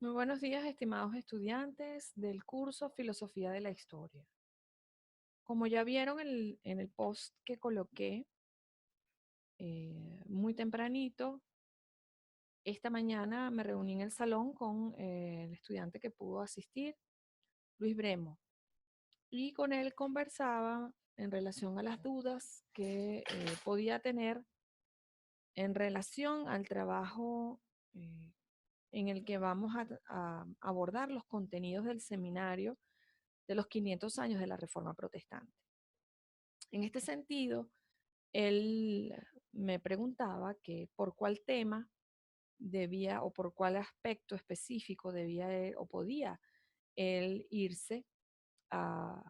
Muy buenos días, estimados estudiantes del curso Filosofía de la Historia. Como ya vieron en el post que coloqué muy tempranito, esta mañana me reuní en el salón con el estudiante que pudo asistir, Luis Bremo, y con él conversaba en relación a las dudas que podía tener en relación al trabajo eh, en el que vamos a abordar los contenidos del seminario de los 500 años de la Reforma Protestante. En este sentido, él me preguntaba que por cuál tema debía o por cuál aspecto específico debía o podía él irse a,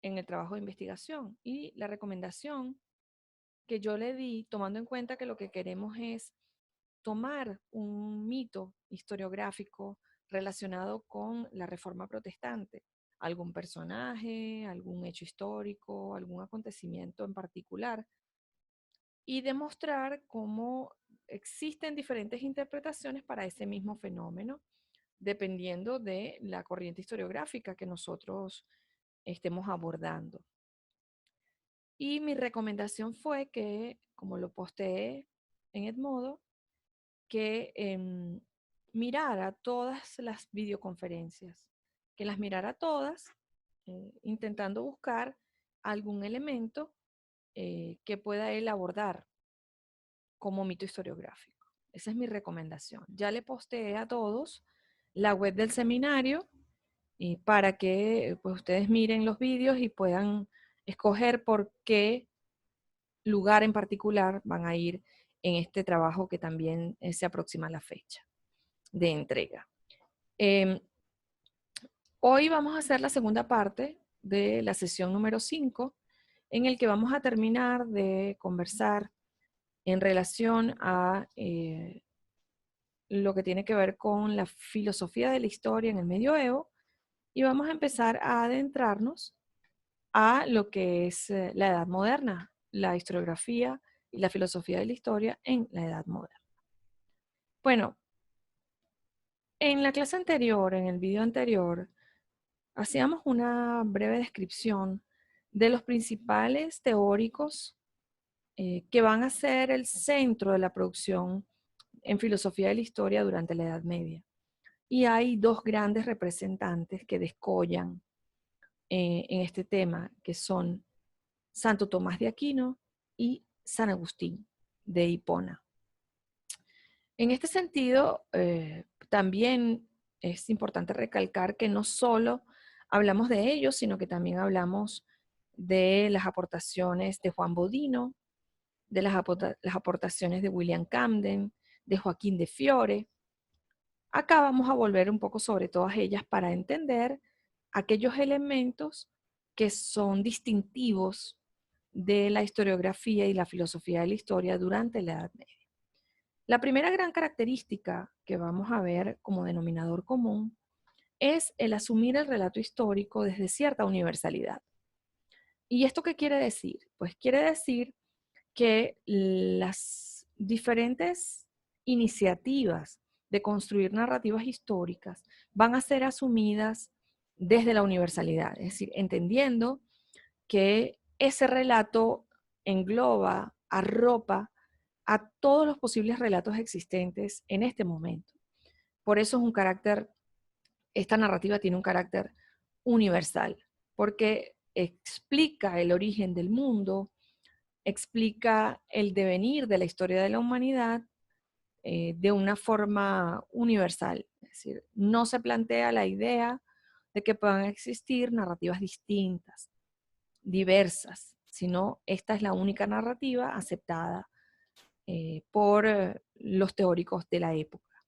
en el trabajo de investigación. Y la recomendación que yo le di, tomando en cuenta que lo que queremos es tomar un mito historiográfico relacionado con la Reforma Protestante, algún personaje, algún hecho histórico, algún acontecimiento en particular, y demostrar cómo existen diferentes interpretaciones para ese mismo fenómeno, dependiendo de la corriente historiográfica que nosotros estemos abordando. Y mi recomendación fue que, como lo posteé en Edmodo, que mirara todas las videoconferencias, que las mirara todas, intentando buscar algún elemento que pueda él abordar como mito historiográfico. Esa es mi recomendación. Ya le posteé a todos la web del seminario para que pues, ustedes miren los vídeos y puedan escoger por qué lugar en particular van a ir en este trabajo que también se aproxima a la fecha de entrega. Eh, Hoy vamos a hacer la segunda parte de la sesión número 5, en el que vamos a terminar de conversar en relación a lo que tiene que ver con la filosofía de la historia en el medioevo, y vamos a empezar a adentrarnos a lo que es la Edad Moderna, la historiografía y la filosofía de la historia en la Edad Moderna. Bueno, en la clase anterior, en el video anterior, hacíamos una breve descripción de los principales teóricos que van a ser el centro de la producción en filosofía de la historia durante la Edad Media. Y hay dos grandes representantes que descollan en este tema, que son Santo Tomás de Aquino y San Agustín de Hipona. En este sentido, también es importante recalcar que no solo hablamos de ellos, sino que también hablamos de las aportaciones de Juan Bodino, de las aportaciones de William Camden, de Joaquín de Fiore. Acá vamos a volver un poco sobre todas ellas para entender aquellos elementos que son distintivos de la historiografía y la filosofía de la historia durante la Edad Media. La primera gran característica que vamos a ver como denominador común es el asumir el relato histórico desde cierta universalidad. ¿Y esto qué quiere decir? Pues quiere decir que las diferentes iniciativas de construir narrativas históricas van a ser asumidas desde la universalidad, es decir, entendiendo que ese relato engloba, arropa a todos los posibles relatos existentes en este momento. Por eso es un carácter, esta narrativa tiene un carácter universal, porque explica el origen del mundo, explica el devenir de la historia de la humanidad de una forma universal. Es decir, no se plantea la idea de que puedan existir narrativas distintas, diversas, sino esta es la única narrativa aceptada por los teóricos de la época.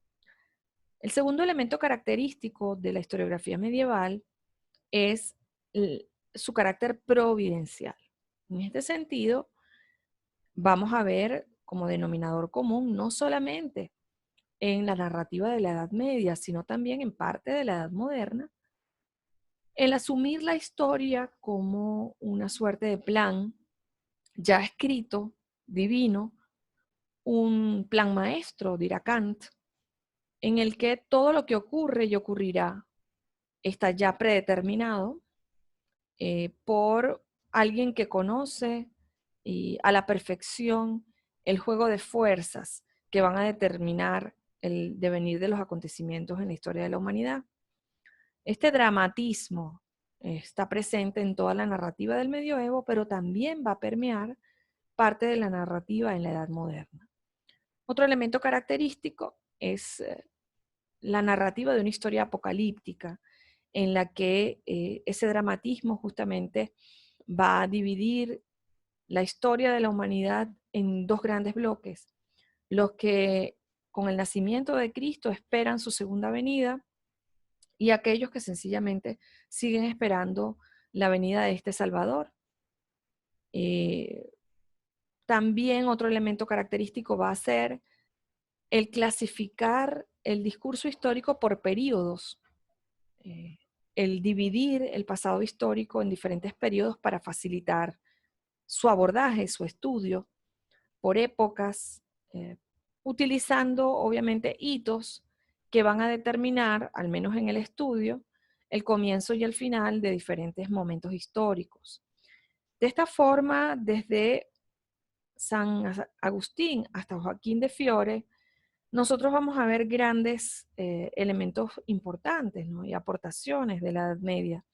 El segundo elemento característico de la historiografía medieval es su carácter providencial. En este sentido, vamos a ver como denominador común no solamente en la narrativa de la Edad Media, sino también en parte de la Edad Moderna, el asumir la historia como una suerte de plan ya escrito, divino, un plan maestro, dirá Kant, en el que todo lo que ocurre y ocurrirá está ya predeterminado por alguien que conoce a la perfección el juego de fuerzas que van a determinar el devenir de los acontecimientos en la historia de la humanidad. Este dramatismo está presente en toda la narrativa del medioevo, pero también va a permear parte de la narrativa en la Edad Moderna. Otro elemento característico es la narrativa de una historia apocalíptica, en la que ese dramatismo justamente va a dividir la historia de la humanidad en dos grandes bloques. Los que con el nacimiento de Cristo esperan su segunda venida y aquellos que sencillamente siguen esperando la venida de este Salvador. También otro elemento característico va a ser el clasificar el discurso histórico por períodos, el dividir el pasado histórico en diferentes periodos para facilitar su abordaje, su estudio, por épocas, utilizando obviamente hitos que van a determinar, al menos en el estudio, el comienzo y el final de diferentes momentos históricos. De esta forma, desde San Agustín hasta Joaquín de Fiore, nosotros vamos a ver grandes elementos importantes, ¿no? Y aportaciones de la Edad Media.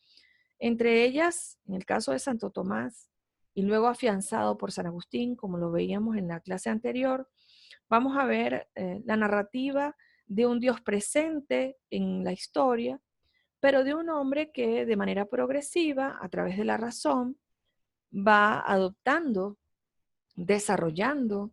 Entre ellas, en el caso de Santo Tomás, y luego afianzado por San Agustín, como lo veíamos en la clase anterior, vamos a ver la narrativa de un Dios presente en la historia, pero de un hombre que de manera progresiva, a través de la razón, va adoptando, desarrollando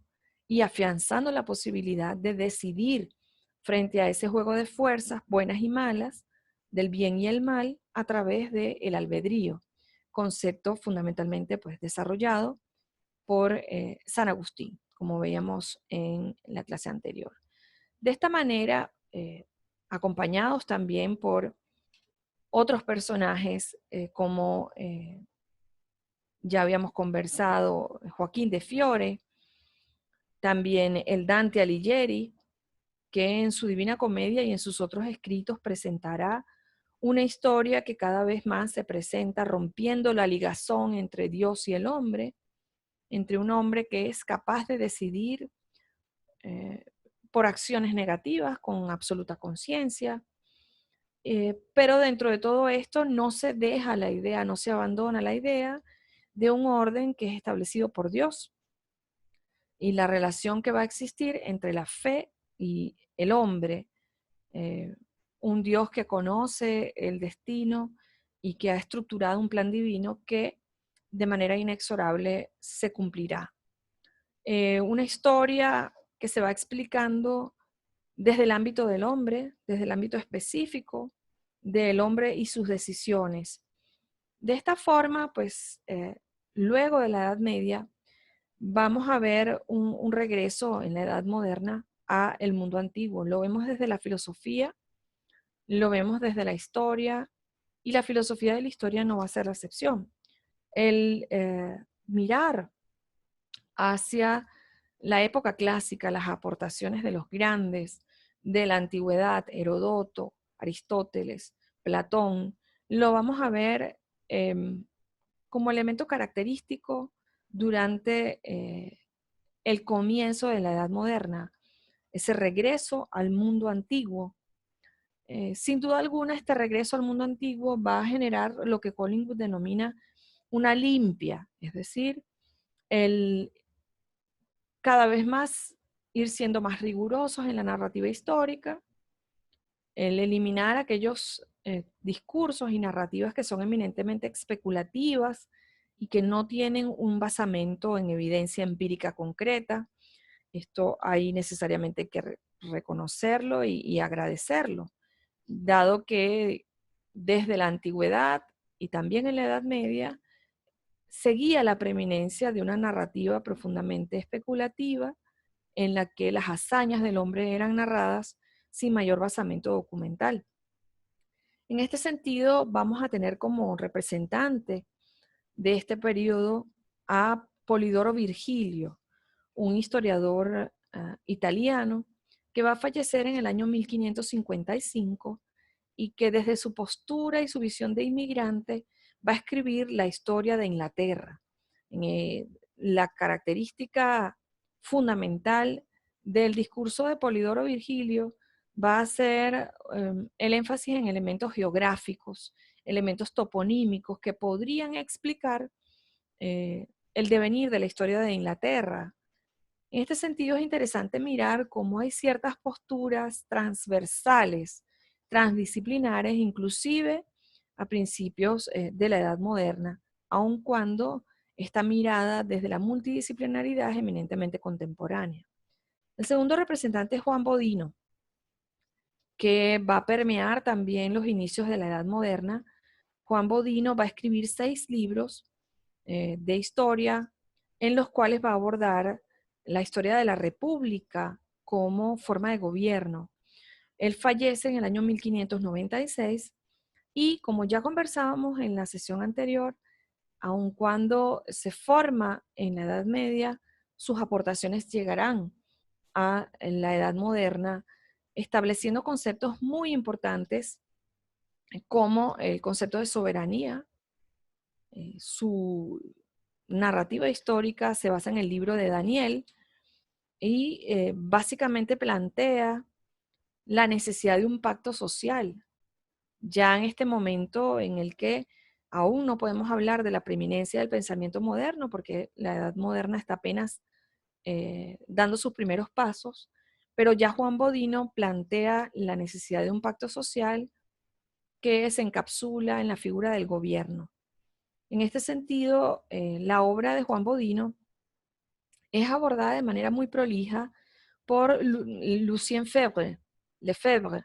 y afianzando la posibilidad de decidir frente a ese juego de fuerzas buenas y malas, del bien y el mal, a través del albedrío, concepto fundamentalmente pues, desarrollado por San Agustín, como veíamos en la clase anterior. De esta manera, acompañados también por otros personajes como ya habíamos conversado, Joaquín de Fiore, también el Dante Alighieri, que en su Divina Comedia y en sus otros escritos presentará una historia que cada vez más se presenta rompiendo la ligazón entre Dios y el hombre, entre un hombre que es capaz de decidir eh, por acciones negativas con absoluta conciencia, pero dentro de todo esto no se deja la idea, no se abandona la idea de un orden que es establecido por Dios y la relación que va a existir entre la fe y el hombre, eh, un Dios que conoce el destino y que ha estructurado un plan divino que de manera inexorable se cumplirá. Una historia que se va explicando desde el ámbito del hombre, desde el ámbito específico del hombre y sus decisiones. De esta forma, pues, luego de la Edad Media, vamos a ver un regreso en la Edad Moderna a el mundo antiguo. Lo vemos desde la filosofía, lo vemos desde la historia, y la filosofía de la historia no va a ser la excepción. El mirar hacia la época clásica, las aportaciones de los grandes de la antigüedad, Heródoto, Aristóteles, Platón, lo vamos a ver como elemento característico durante el comienzo de la Edad Moderna, ese regreso al mundo antiguo. Sin duda alguna, este regreso al mundo antiguo va a generar lo que Collingwood denomina una limpia, es decir, el cada vez más ir siendo más rigurosos en la narrativa histórica, el eliminar aquellos discursos y narrativas que son eminentemente especulativas y que no tienen un basamento en evidencia empírica concreta. Esto hay necesariamente que reconocerlo y agradecerlo, dado que desde la antigüedad y también en la Edad Media seguía la preeminencia de una narrativa profundamente especulativa en la que las hazañas del hombre eran narradas sin mayor basamento documental. En este sentido, vamos a tener como representante de este periodo a Polidoro Virgilio, un historiador italiano que va a fallecer en el año 1555 y que desde su postura y su visión de inmigrante va a escribir la historia de Inglaterra. La característica fundamental del discurso de Polidoro Virgilio va a ser el énfasis en elementos geográficos, elementos toponímicos que podrían explicar el devenir de la historia de Inglaterra. En este sentido es interesante mirar cómo hay ciertas posturas transversales, transdisciplinares, inclusive a principios de la Edad Moderna, aun cuando está mirada desde la multidisciplinaridad es eminentemente contemporánea. El segundo representante es Juan Bodino, que va a permear también los inicios de la Edad Moderna. Juan Bodino va a escribir 6 libros de historia en los cuales va a abordar la historia de la República como forma de gobierno. Él fallece en el año 1596 y como ya conversábamos en la sesión anterior, aun cuando se forma en la Edad Media, sus aportaciones llegarán a la Edad Moderna, estableciendo conceptos muy importantes como el concepto de soberanía. Su narrativa histórica se basa en el libro de Daniel y básicamente plantea la necesidad de un pacto social, ya en este momento en el que aún no podemos hablar de la preeminencia del pensamiento moderno, porque la edad moderna está apenas dando sus primeros pasos, pero ya Juan Bodino plantea la necesidad de un pacto social que se encapsula en la figura del gobierno. En este sentido, la obra de Juan Bodino es abordada de manera muy prolija por Lucien Lefebvre,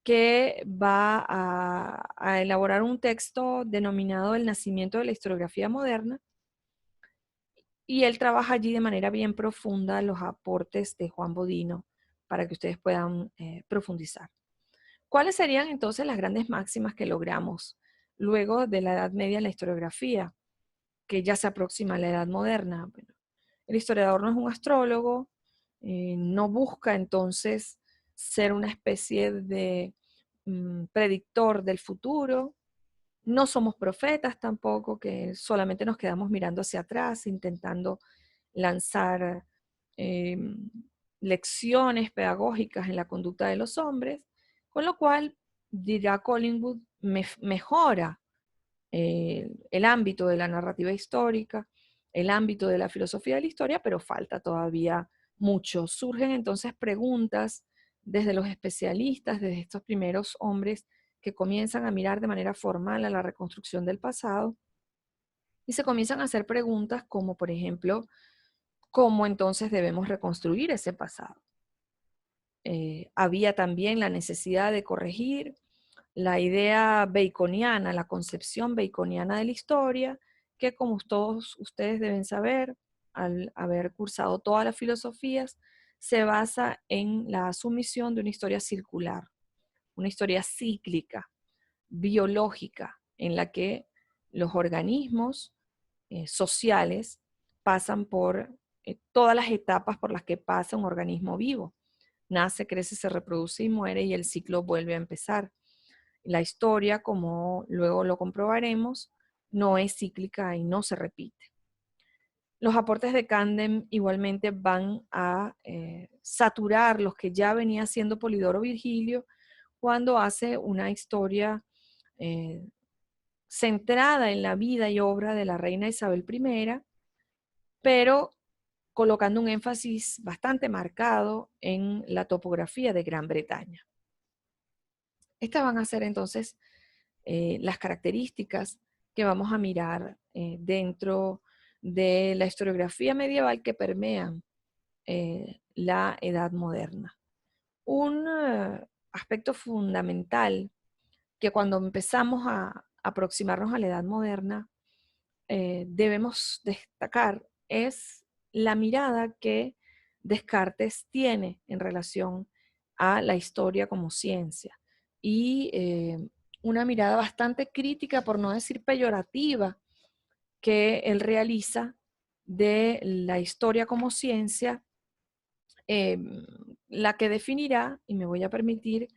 que va a elaborar un texto denominado El nacimiento de la historiografía moderna, y él trabaja allí de manera bien profunda los aportes de Juan Bodino para que ustedes puedan profundizar. ¿Cuáles serían entonces las grandes máximas que logramos luego de la Edad Media en la historiografía, que ya se aproxima a la Edad Moderna? Bueno, el historiador no es un astrólogo, no busca entonces ser una especie de predictor del futuro, no somos profetas tampoco, que solamente nos quedamos mirando hacia atrás, intentando lanzar eh, lecciones pedagógicas en la conducta de los hombres, con lo cual, dirá Collingwood, mejora el ámbito de la narrativa histórica, el ámbito de la filosofía de la historia, pero falta todavía mucho. Surgen entonces preguntas desde los especialistas, desde estos primeros hombres que comienzan a mirar de manera formal a la reconstrucción del pasado, y se comienzan a hacer preguntas como, por ejemplo, ¿cómo entonces debemos reconstruir ese pasado? Había también la necesidad de corregir la idea baconiana, la concepción baconiana de la historia, que como todos ustedes deben saber, al haber cursado todas las filosofías, se basa en la asumición de una historia circular, una historia cíclica, biológica, en la que los organismos sociales pasan por todas las etapas por las que pasa un organismo vivo. Nace, crece, se reproduce y muere, y el ciclo vuelve a empezar. La historia, como luego lo comprobaremos, no es cíclica y no se repite. Los aportes de Camden igualmente van a saturar los que ya venía haciendo Polidoro Virgilio cuando hace una historia centrada en la vida y obra de la reina Isabel I, pero colocando un énfasis bastante marcado en la topografía de Gran Bretaña. Estas van a ser entonces las características que vamos a mirar dentro de la historiografía medieval que permean la Edad Moderna. Un aspecto fundamental que cuando empezamos a aproximarnos a la Edad Moderna debemos destacar es la mirada que Descartes tiene en relación a la historia como ciencia, y una mirada bastante crítica, por no decir peyorativa, que él realiza de la historia como ciencia, la que definirá, y me voy a permitir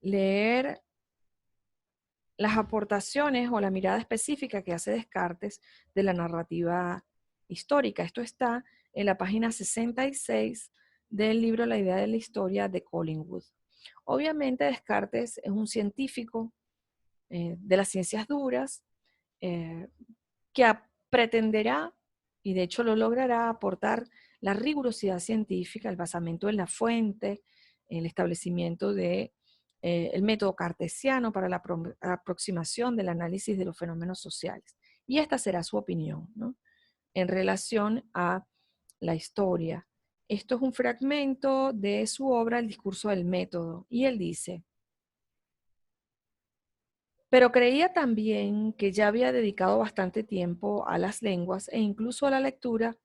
leer las aportaciones o la mirada específica que hace Descartes de la narrativa histórica. Esto está en la página 66 del libro La idea de la historia de Collingwood. Obviamente Descartes es un científico de las ciencias duras eh, que pretenderá, y de hecho lo logrará, aportar la rigurosidad científica, el basamento en la fuente, el establecimiento de el método cartesiano para la aproximación del análisis de los fenómenos sociales. Y esta será su opinión, ¿no?, en relación a la historia. Esto es un fragmento de su obra El discurso del método, y él dice: pero creía también que ya había dedicado bastante tiempo a las lenguas e incluso a la lectura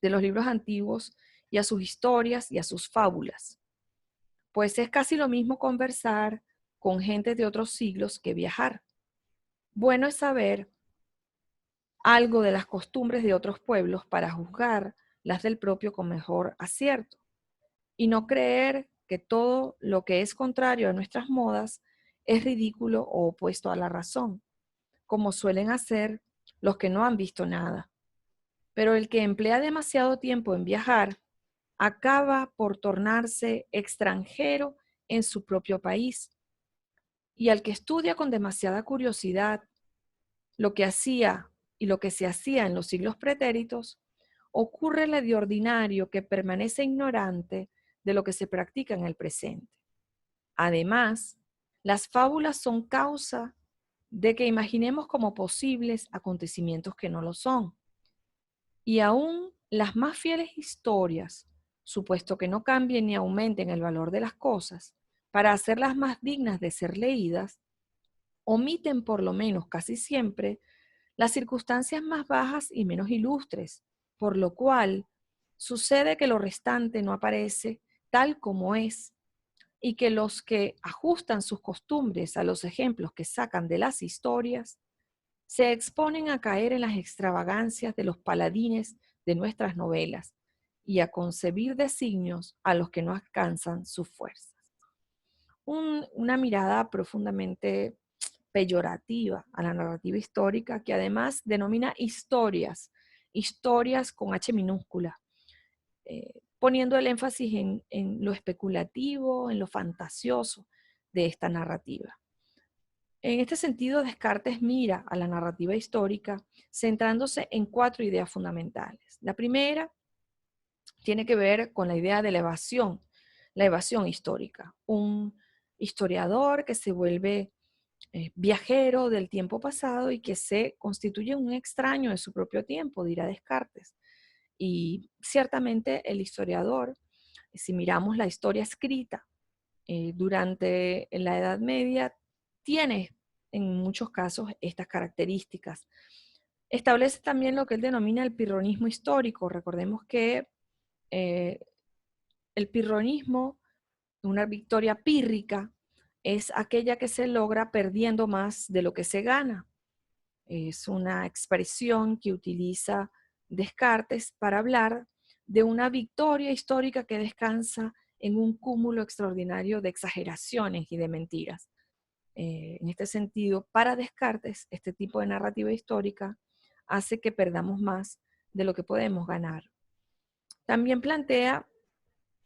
de los libros antiguos y a sus historias y a sus fábulas, pues es casi lo mismo conversar con gente de otros siglos que viajar. Bueno es saber algo de las costumbres de otros pueblos para juzgar las del propio con mejor acierto y no creer que todo lo que es contrario a nuestras modas es ridículo o opuesto a la razón, como suelen hacer los que no han visto nada. Pero el que emplea demasiado tiempo en viajar acaba por tornarse extranjero en su propio país. Y al que estudia con demasiada curiosidad lo que hacía y lo que se hacía en los siglos pretéritos, ocurre de ordinario que permanece ignorante de lo que se practica en el presente. Además, las fábulas son causa de que imaginemos como posibles acontecimientos que no lo son. Y aún las más fieles historias, supuesto que no cambien ni aumenten el valor de las cosas, para hacerlas más dignas de ser leídas, omiten por lo menos casi siempre las circunstancias más bajas y menos ilustres, por lo cual sucede que lo restante no aparece tal como es y que los que ajustan sus costumbres a los ejemplos que sacan de las historias se exponen a caer en las extravagancias de los paladines de nuestras novelas y a concebir designios a los que no alcanzan sus fuerzas. Una mirada profundamente peyorativa a la narrativa histórica que además denomina historias, historias con H minúscula, poniendo el énfasis en lo especulativo, en lo fantasioso de esta narrativa. En este sentido, Descartes mira a la narrativa histórica centrándose en 4 ideas fundamentales. La primera tiene que ver con la idea de la evasión histórica. Un historiador que se vuelve viajero del tiempo pasado y que se constituye un extraño de su propio tiempo, dirá Descartes. Y ciertamente el historiador, si miramos la historia escrita durante la Edad Media, tiene en muchos casos estas características. Establece también lo que él denomina el pirronismo histórico. Recordemos que eh, el pirronismo, una victoria pírrica, es aquella que se logra perdiendo más de lo que se gana. Es una expresión que utiliza Descartes para hablar de una victoria histórica que descansa en un cúmulo extraordinario de exageraciones y de mentiras. En este sentido, para Descartes, este tipo de narrativa histórica hace que perdamos más de lo que podemos ganar. También plantea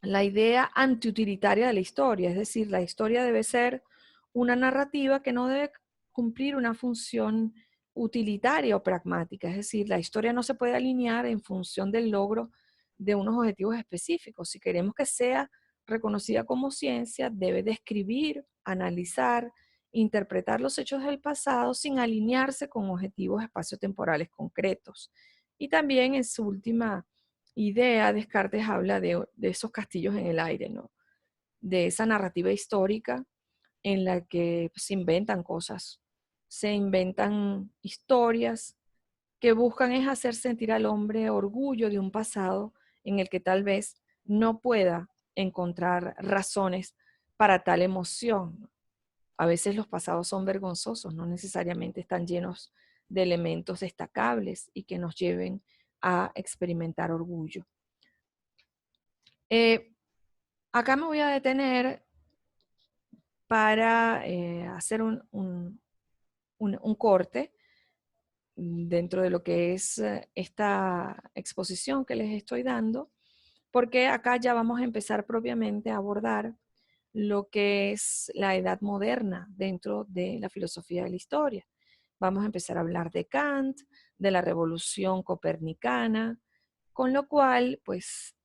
la idea antiutilitaria de la historia, es decir, la historia debe ser una narrativa que no debe cumplir una función utilitaria o pragmática, es decir, la historia no se puede alinear en función del logro de unos objetivos específicos. Si queremos que sea reconocida como ciencia, debe describir, analizar, interpretar los hechos del pasado sin alinearse con objetivos espaciotemporales concretos. Y también en su última idea, Descartes habla de esos castillos en el aire, ¿no? De esa narrativa histórica en la que se inventan cosas, se inventan historias que buscan es hacer sentir al hombre orgullo de un pasado en el que tal vez no pueda encontrar razones para tal emoción. A veces los pasados son vergonzosos, no necesariamente están llenos de elementos destacables y que nos lleven a experimentar orgullo. Acá me voy a detener para hacer un corte dentro de lo que es esta exposición que les estoy dando, porque acá ya vamos a empezar propiamente a abordar lo que es la edad moderna dentro de la filosofía de la historia. Vamos a empezar a hablar de Kant, de la revolución copernicana, con lo cual, pues,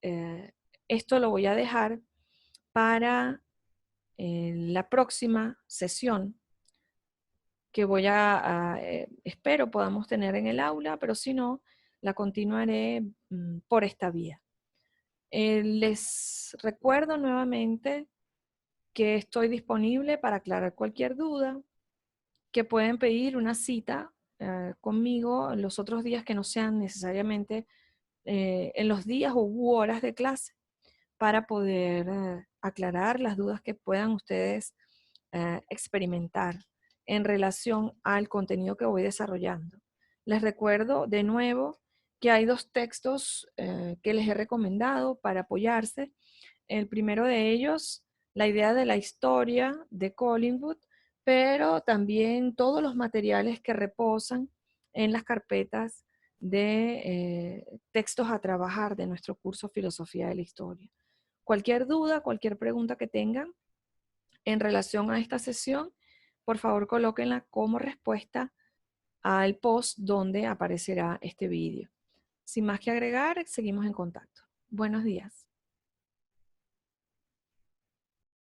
esto lo voy a dejar para la próxima sesión que espero podamos tener en el aula, pero si no, la continuaré por esta vía. Les recuerdo nuevamente que estoy disponible para aclarar cualquier duda, que pueden pedir una cita conmigo los otros días que no sean necesariamente en los días u horas de clase para poder aclarar las dudas que puedan ustedes experimentar en relación al contenido que voy desarrollando. Les recuerdo de nuevo que hay dos textos que les he recomendado para apoyarse. El primero de ellos, la idea de la historia de Collingwood, pero también todos los materiales que reposan en las carpetas de textos a trabajar de nuestro curso Filosofía de la Historia. Cualquier duda, cualquier pregunta que tengan en relación a esta sesión, por favor colóquenla como respuesta al post donde aparecerá este vídeo. Sin más que agregar, seguimos en contacto. Buenos días.